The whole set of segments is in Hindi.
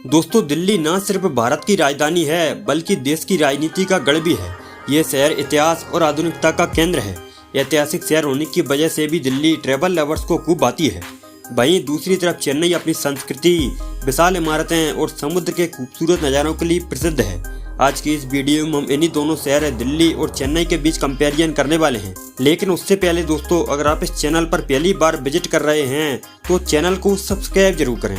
दोस्तों, दिल्ली न सिर्फ भारत की राजधानी है बल्कि देश की राजनीति का गढ़ भी है। ये शहर इतिहास और आधुनिकता का केंद्र है। ऐतिहासिक शहर होने की वजह से भी दिल्ली ट्रैवल लवर्स को खूब भाती है। वहीं दूसरी तरफ चेन्नई अपनी संस्कृति, विशाल इमारतें और समुद्र के खूबसूरत नज़ारों के लिए प्रसिद्ध है। आज की इस वीडियो में हम इन्हीं दोनों शहर दिल्ली और चेन्नई के बीच कंपैरिजन करने वाले हैं। लेकिन उससे पहले दोस्तों, अगर आप इस चैनल पर पहली बार विजिट कर रहे हैं तो चैनल को सब्सक्राइब जरूर करें।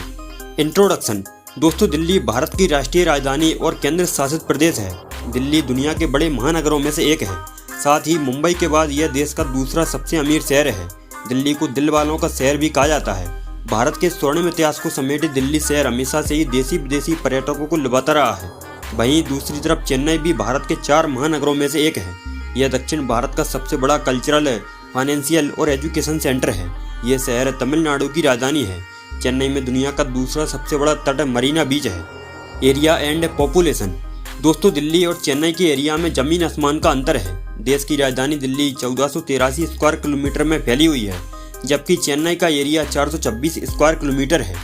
इंट्रोडक्शन। दोस्तों, दिल्ली भारत की राष्ट्रीय राजधानी और केंद्र शासित प्रदेश है। दिल्ली दुनिया के बड़े महानगरों में से एक है। साथ ही मुंबई के बाद यह देश का दूसरा सबसे अमीर शहर है। दिल्ली को दिल वालों का शहर भी कहा जाता है। भारत के स्वर्णिम इतिहास को समेटे दिल्ली शहर हमेशा से ही देसी विदेशी पर्यटकों को लुभाता रहा है। वहीं दूसरी तरफ चेन्नई भी भारत के 4 महानगरों में से एक है। यह दक्षिण भारत का सबसे बड़ा कल्चरल, फाइनेंशियल और एजुकेशन सेंटर है। यह शहर तमिलनाडु की राजधानी है। चेन्नई में दुनिया का दूसरा सबसे बड़ा तट मरीना बीच है। Area and population. दोस्तों, दिल्ली और चेन्नई के एरिया में जमीन आसमान का अंतर है। देश की राजधानी दिल्ली 1483 स्क्वायर किलोमीटर में फैली हुई है, जबकि चेन्नई का एरिया 426 स्क्वायर किलोमीटर है।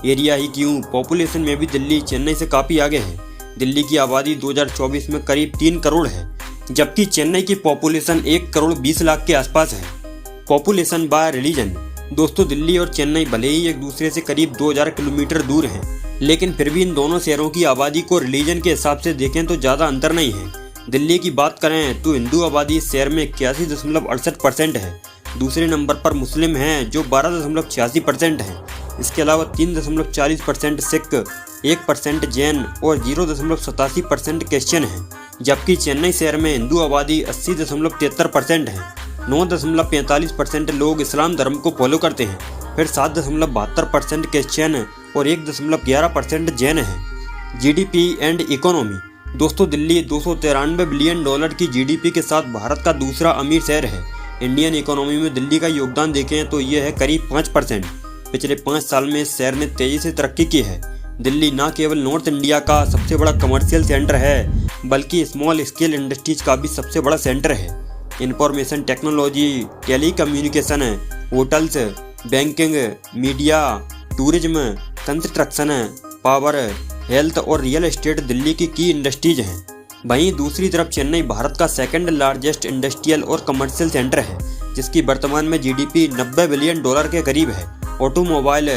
एरिया ही क्यों, पॉपुलेशन में भी दिल्ली चेन्नई से काफ़ी आगे है। दिल्ली की आबादी 2024 में करीब 3 करोड़ है, जबकि चेन्नई की पॉपुलेशन 1 करोड़ 20 लाख के आसपास है। Population bye religion. दोस्तों, दिल्ली और चेन्नई भले ही एक दूसरे से करीब 2000 किलोमीटर दूर हैं, लेकिन फिर भी इन दोनों शहरों की आबादी को रिलीजन के हिसाब से देखें तो ज़्यादा अंतर नहीं है। दिल्ली की बात करें तो हिंदू आबादी इस शहर में 81.68% है। दूसरे नंबर पर मुस्लिम हैं जो 12.86% हैं। इसके अलावा 3.40% सिख, 1% जैन और 0.87% क्रिश्चियन हैं। जबकि चेन्नई शहर में हिंदू आबादी 80.73% है। 9.45% लोग इस्लाम धर्म को फॉलो करते हैं। फिर 7.72% क्रिश्चियन और 1.11% जैन है। GDP and economy. दोस्तों, दिल्ली $293 बिलियन की जीडीपी के साथ भारत का दूसरा अमीर शहर है। इंडियन इकोनॉमी में दिल्ली का योगदान देखें तो यह है करीब 5%। पिछले 5 साल में इस शहर ने तेजी से तरक्की की है। दिल्ली न केवल नॉर्थ इंडिया का सबसे बड़ा कमर्शियल सेंटर है, बल्कि स्मॉल स्केल इंडस्ट्रीज का भी सबसे बड़ा सेंटर है। Information technology, telecommunication, hotels, banking, media, tourism, construction, power, health और रियल एस्टेट दिल्ली की इंडस्ट्रीज हैं। वहीं दूसरी तरफ चेन्नई भारत का सेकंड लार्जेस्ट इंडस्ट्रियल और कमर्शियल सेंटर है, जिसकी वर्तमान में जीडीपी $90 बिलियन के करीब है। Automobile,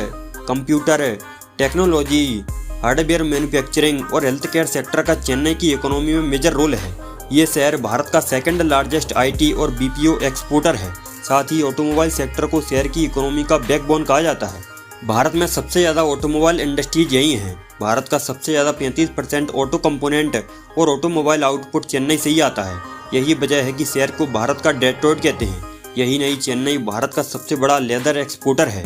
computer, technology, hardware manufacturing और हेल्थ केयर सेक्टर का चेन्नई की इकोनॉमी में मेजर रोल है। ये शहर भारत का सेकंड लार्जेस्ट आईटी और बीपीओ एक्सपोर्टर है। साथ ही ऑटोमोबाइल सेक्टर को शहर की इकोनॉमी का बैकबोन कहा जाता है। भारत में सबसे ज़्यादा ऑटोमोबाइल इंडस्ट्रीज यही हैं। भारत का सबसे ज़्यादा 35% ऑटो कंपोनेंट और ऑटोमोबाइल आउटपुट चेन्नई से ही आता है। यही वजह है कि शहर को भारत का डेट्रॉइट कहते हैं। यही नहीं, चेन्नई भारत का सबसे बड़ा लेदर एक्सपोर्टर है।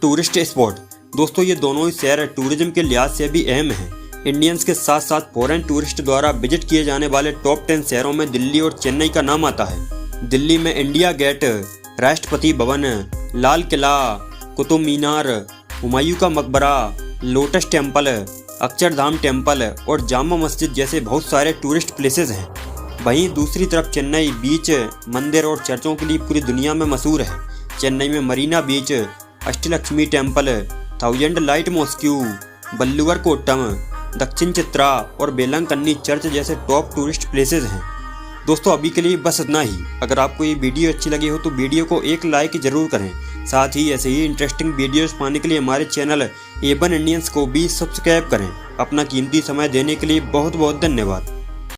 Tourist spot. दोस्तों, ये दोनों ही शहर टूरिज्म के लिहाज से भी अहम हैं। इंडियंस के साथ साथ फॉरेन टूरिस्ट द्वारा विजिट किए जाने वाले टॉप 10 शहरों में दिल्ली और चेन्नई का नाम आता है। दिल्ली में इंडिया गेट, राष्ट्रपति भवन, लाल किला, कुतुब मीनार, हुमायूं का मकबरा, लोटस टेम्पल, अक्षरधाम टेम्पल और जामा मस्जिद जैसे बहुत सारे टूरिस्ट प्लेसेस हैं। वहीं दूसरी तरफ चेन्नई बीच, मंदिर और चर्चों के लिए पूरी दुनिया में मशहूर है। चेन्नई में Marina beach, Ashtalakshmi temple, 1000 light mosque, Valluvar Kottam, Dakshina Chitra और बेलंकन्नी चर्च जैसे टॉप टूरिस्ट प्लेसेस हैं। दोस्तों, अभी के लिए बस इतना ही। अगर आपको ये वीडियो अच्छी लगी हो तो वीडियो को एक लाइक जरूर करें। साथ ही ऐसे ही इंटरेस्टिंग वीडियोस पाने के लिए हमारे चैनल A1 इंडियंस को भी सब्सक्राइब करें। अपना कीमती समय देने के लिए बहुत बहुत धन्यवाद।